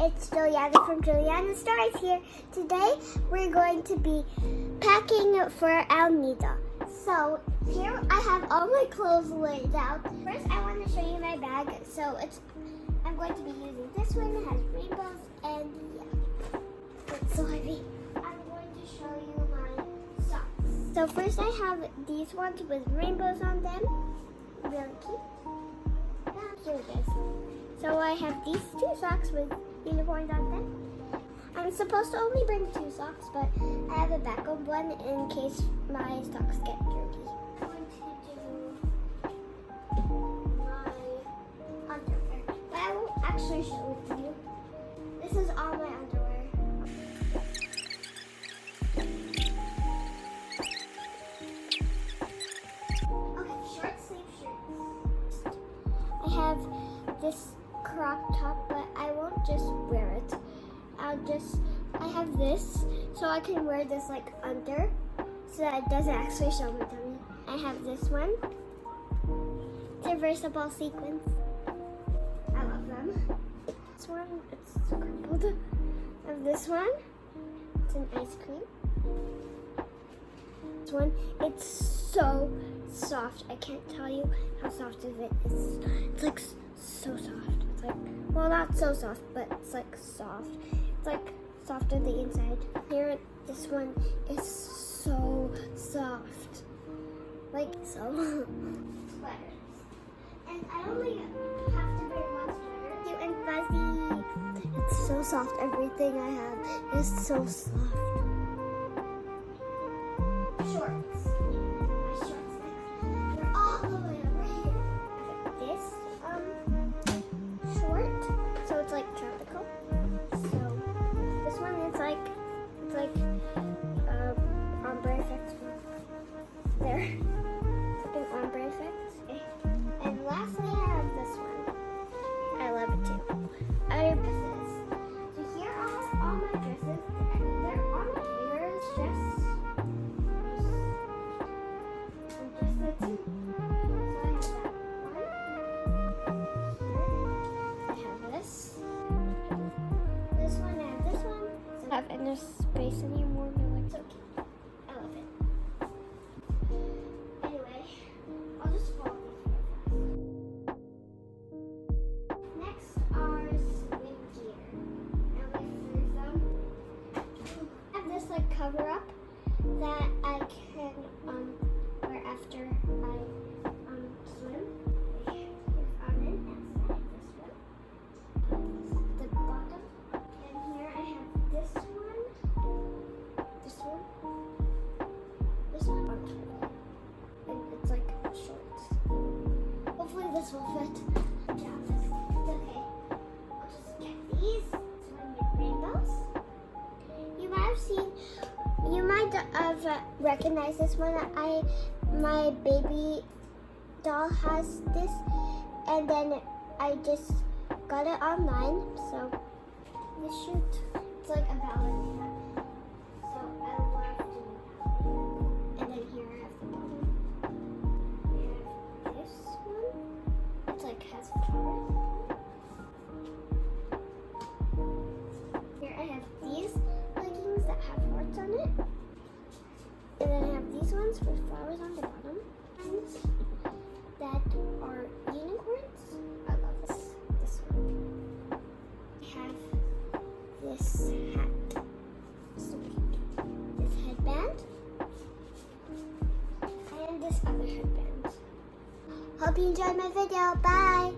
It's Juliana from JulianaStories here. Today we're going to be packing for our Nido. So here I have all my clothes laid out. First I want to show you my bag. So I'm going to be using this one. It has rainbows and yeah, it's so heavy. I'm going to show you my socks. So first I have these ones with rainbows on them. Really cute. Here it is. So I have these two socks with unicorns on them. I'm supposed to only bring 2 socks, but I have a backup one in case my socks get dirty. I'm going to do my underwear, but I won't actually show it to you. This is all my underwear. Okay, short sleeve shirts. I have this crop top, but I won't just wear it. I have this, so I can wear this like under, so that it doesn't actually show my tummy. I have this one. It's a versatile sequins. I love them. This one, it's crumpled. I have this one. It's an ice cream. This one, it's so soft. I can't tell you how soft it is. It's like so soft. It's like, well, not so soft, but it's like soft. It's like soft on the inside. Here, this one is so soft. Like so. Sweaters. And I only have to bring one sweater. Cute and fuzzy. It's so soft. Everything I have is so soft. Shorts. My shorts next. They're all the way over here. I have this short, so it's like tropical. So this one is like ombre effects. There, it's like an ombre effect. Okay. And lastly, I have this one. I love it too. Other dresses. So here are all my dresses. They're on my hanger. It's just the two. So I have this. This one and this one. So I have enough space anymore. It's so cute. I love it. Anyway, I'll just fold these real fast. Next are swim gear. And we freeze them. I have this like cover up that I can wear after I swim. Here's on it outside the swim. The bottom. And here I have this one. This one. This one on top. And it's like shorts. Hopefully this will fit. Yeah, okay. I'll just get these. Swim with rainbows. You might have recognized this one. My baby doll has this, and then I just got it online. So this shoot, it's like a ballerina. So I love doing that. And then here I have the bottom. I have this one. It's like has flowers. Here I have these leggings that have hearts on it. And then I have these ones with flowers on the bottom. Ones that are unicorns. I love this one. I have this hat. So cute. This headband. And this other headband. Hope you enjoyed my video. Bye!